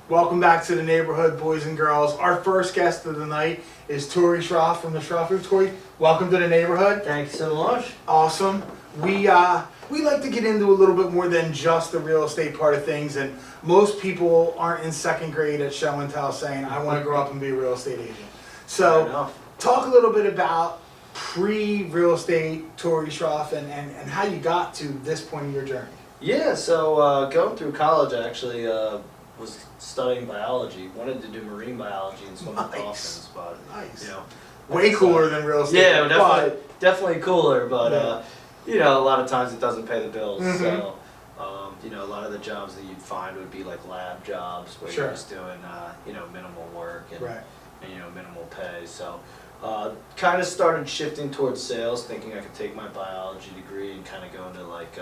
Welcome back to the neighborhood, boys and girls. Our first guest of the night is Tory Schroff from the Schroff Group. Tory, welcome to the neighborhood. Thanks so much. Awesome. We like to get into a little bit more than just the real estate part of things, and most people aren't in second grade at show and tell saying, I want to grow up and be a real estate agent. So talk a little bit about pre-real estate Tory Schroff and how you got to this point in your journey. Yeah, so going through college, I actually was studying biology. Wanted to do marine biology and swim with dolphins, but you know, way cooler than real estate. Yeah, definitely cooler, but you know, a lot of times it doesn't pay the bills. So you know, a lot of the jobs that you'd find would be like lab jobs where you're just doing you know, minimal work and you know, minimal pay. So kind of started shifting towards sales, thinking I could take my biology degree and kind of go into like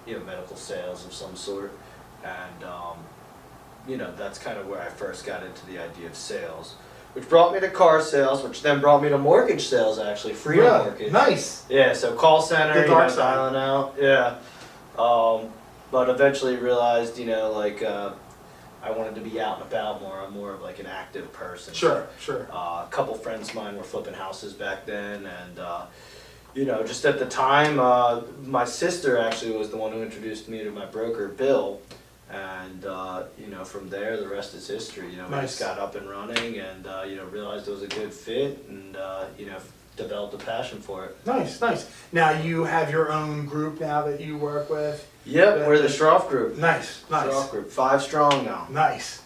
you know, medical sales of some sort. And you know, that's kind of where I first got into the idea of sales, which brought me to car sales, which then brought me to mortgage sales, actually, FreeDom Mortgage. Nice. Yeah, so call center, you know, side. dialing out. Yeah. But eventually realized, you know, like I wanted to be out and about more. I'm more of like an active person. Sure. A couple friends of mine were flipping houses back then, and you know, just at the time, my sister actually was the one who introduced me to my broker, Bill. And you know, from there, the rest is history. You know, we just got up and running, and you know, realized it was a good fit, and you know, developed a passion for it. Nice. Now you have your own group now that you work with. Yep, we're the Schroff Group. Nice. Schroff Group, 5 strong now. Nice.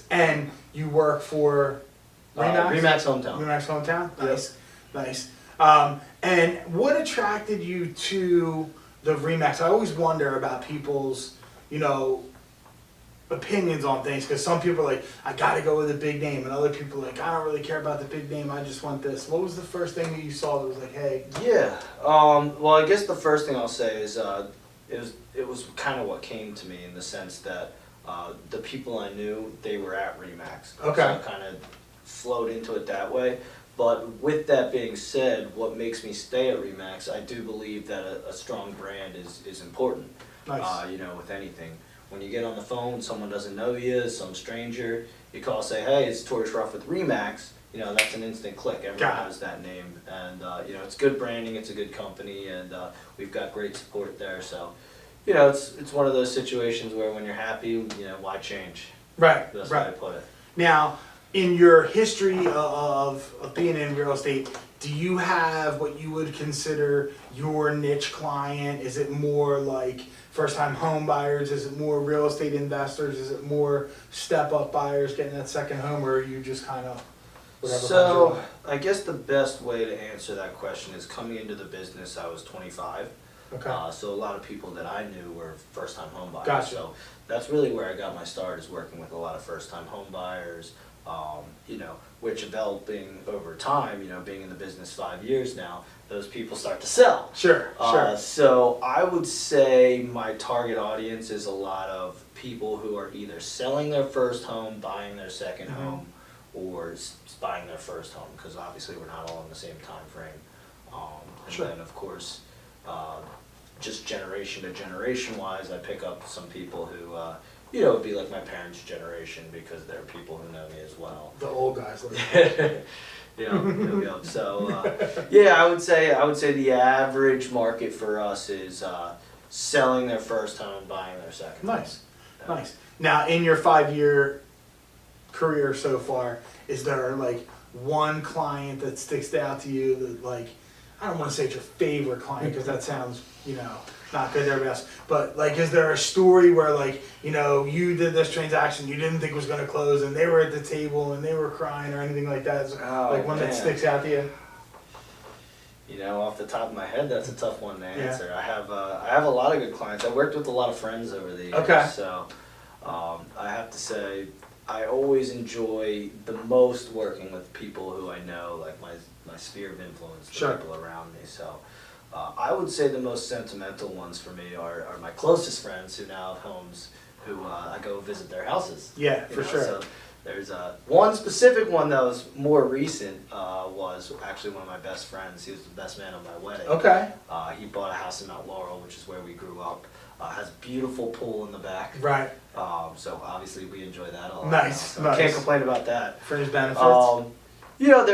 And you work for ReMax? ReMax Hometown. ReMax Hometown? Nice. Yep. Nice. And what attracted you to the ReMax? I always wonder about people's, you know, opinions on things, because some people are like, I gotta go with a big name, and other people are like, I don't really care about the big name, I just want this. What was the first thing that you saw that was like, hey? Yeah, well, I guess the first thing I'll say is it was kind of what came to me, in the sense that the people I knew, they were at ReMax. Okay. So I kind of flowed into it that way. But with that being said, what makes me stay at ReMax, I do believe that a strong brand is important. Nice. You know, with anything. When you get on the phone, someone doesn't know you, some stranger, you call, say, hey, it's Tory Schroff with ReMax, you know, that's an instant click. Everyone knows that name. And, you know, it's good branding, it's a good company, and we've got great support there. So, you know, it's one of those situations where when you're happy, you know, why change? Right. That's how I put it. Now, in your history of being in real estate, do you have what you would consider your niche client? Is it more like first-time home buyers? Is it more real estate investors? Is it more step-up buyers getting that second home, or are you just kind of whatever? So, I guess the best way to answer that question is, coming into the business, I was 25. Okay. So a lot of people that I knew were first-time home buyers. Gotcha. So that's really where I got my start, is working with a lot of first-time home buyers. You know, which developing over time, you know, being in the business 5 years now, those people start to sell. Sure. So I would say my target audience is a lot of people who are either selling their first home, buying their second home, or buying their first home, because obviously we're not all in the same time frame. And then, of course, just generation to generation wise, I pick up some people who you know, it'd be like my parents' generation, because they're people who know me as well. The old guys. Like Yep. So yeah, I would say the average market for us is selling their first home, buying their second. Nice. Now, in your 5-year career so far, is there like one client that sticks out to you that, like, I don't want to say it's your favorite client, because that sounds, you know, not good to everybody else, but like, is there a story where, like, you know, you did this transaction you didn't think was going to close, and they were at the table and they were crying, or anything like that? Like one that sticks out to you? You know, off the top of my head, that's a tough one to answer. I have a lot of good clients. I worked with a lot of friends over the years. Okay. So I have to say, I always enjoy the most working with people who I know, like my sphere of influence, the people around me. So I would say the most sentimental ones for me are my closest friends who now have homes, who I go visit their houses. Yeah, for sure. So there's one specific one that was more recent, was actually one of my best friends. He was the best man at my wedding. Okay. He bought a house in Mount Laurel, which is where we grew up. Has a beautiful pool in the back. Right. So obviously we enjoy that a lot. Nice, So nice. Can't complain about that. Fringe benefits. You know,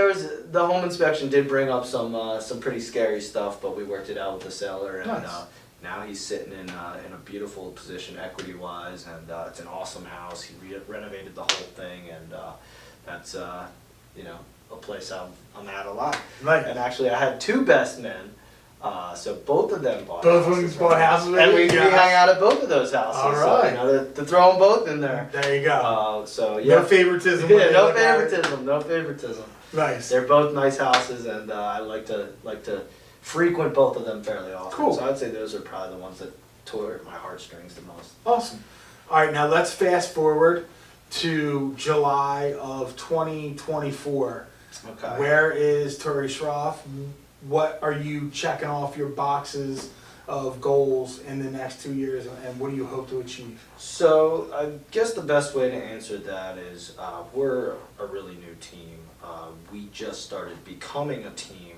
the home inspection did bring up some pretty scary stuff, but we worked it out with the seller, and Nice. now he's sitting in a beautiful position equity wise, and it's an awesome house. He renovated the whole thing, and that's you know, a place I'm at a lot. Right. And actually, I had two best men. So both of them bought Both of houses. them bought houses, And we yeah. hang out at both of those houses. All So, right. you know, to throw them both in there. There you go. So yeah. No favoritism. Yeah, no favoritism. No favoritism. Nice. They're both nice houses, and I like to frequent both of them fairly often. Cool. So I'd say those are probably the ones that tore at my heartstrings the most. Awesome. All right, now let's fast forward to July of 2024. Okay. Where is Tory Schroff? What are you checking off your boxes of goals in the next 2 years, and what do you hope to achieve? So I guess the best way to answer that is we're a really new team. We just started becoming a team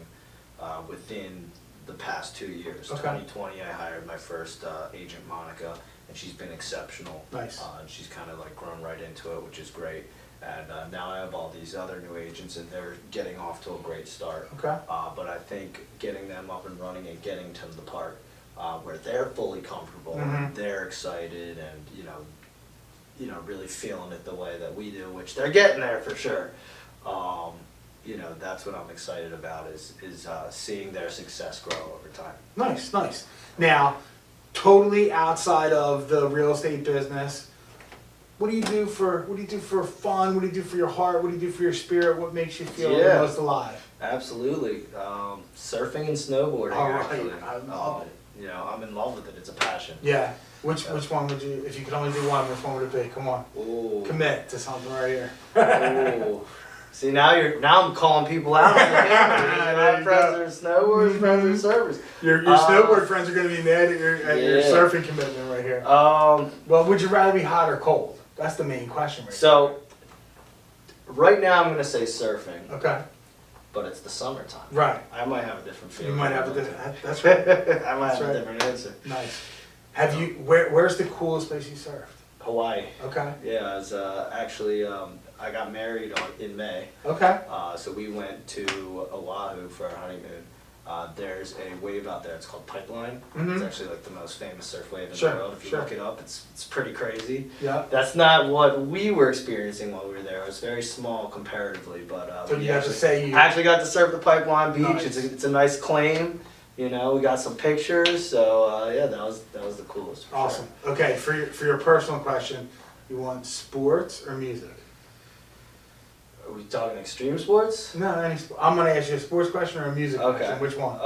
within the past 2 years. Okay. 2020, I hired my first agent, Monica, and she's been exceptional. Nice. And she's kind of like grown right into it, which is great. And now I have all these other new agents, and they're getting off to a great start. Okay. But I think getting them up and running and getting to the part where they're fully comfortable, Mhm. they're excited, and really feeling it the way that we do, which they're getting there for sure. That's what I'm excited about is seeing their success grow over time. Nice, nice. Now, totally outside of the real estate business, what do you do for fun? What do you do for your heart? What do you do for your spirit? What makes you feel the most alive? Absolutely. Surfing and snowboarding, All right. actually. I love I'm in love with it. It's a passion. Yeah. Which one would you, if you could only do one, which one would it be? Come on. Ooh. Commit to something right here. Ooh. See, now I'm calling people out on the camera. There My you friends are snowboarders, friends are surfers. Your snowboard friends are going to be mad at your Yeah. surfing commitment right here. Well, would you rather be hot or cold? That's the main question right So, right now I'm going to say surfing, there. Okay. but it's the summertime. Right. I might have a different feeling. You might have a different. That's right. I might That's have right. a different answer. Nice. Have you? Where's the coolest place you surfed? Hawaii. Okay. Yeah, I was actually I got married in May. Okay. So we went to Oahu for our honeymoon. There's a wave out there. It's called Pipeline. Mhm. It's actually like the most famous surf wave in Sure, the world. If you sure. look it up, it's pretty crazy. Yeah. That's not what we were experiencing while we were there. It was very small comparatively, but So we you have to say you. actually got to surf the Pipeline Beach. Nice. It's a nice claim. We got some pictures. So yeah, that was the coolest. For Awesome. Sure. Okay. For your personal question, you want sports or music? Are we talking extreme sports? No, any sport. I'm going to ask you a sports question or a music Okay. question. Which one?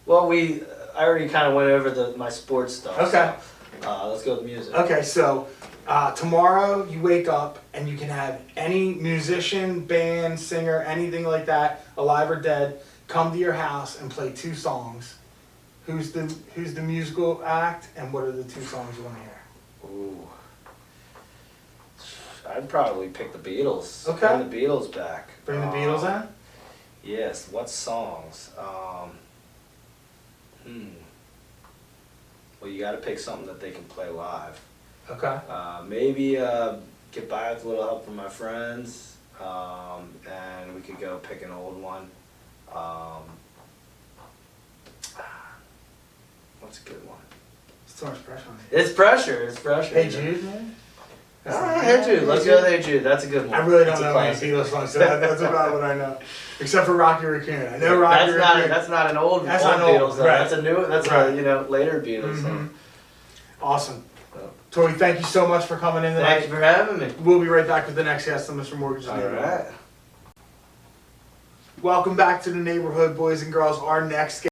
Well, I already kind of went over my sports stuff. Okay. So, let's go with music. Okay, so tomorrow you wake up and you can have any musician, band, singer, anything like that, alive or dead, come to your house and play 2 songs. Who's the musical act, and what are the 2 songs you want to hear? Ooh. I'd probably pick the Beatles. Okay. Bring the Beatles back. Bring the Beatles in? Yes. What songs? Well, you got to pick something that they can play live. Okay. Maybe get by with a little help from my friends, and we could go pick an old one. What's a good one? It's too much pressure on you. It's pressure. It's pressure. Hey Jude, man? Alright, Hey Jude. Let's go with Hey Jude. That's a good one. I really That's don't a know any classic. Beatles songs, so that's about what I know. Except for Rocky Raccoon. I know Rocky Raccoon. That's not an old That's old not old, Beatles. Though. right. That's a new. That's Right. a later Beatles. Mhm. So. Awesome. So, Tori, thank you so much for coming in tonight. thank you for having me. We'll be right back with the next guest on Mr. Mortgage's Neighborhood. Alright. Welcome back to the neighborhood, boys and girls. Our next guest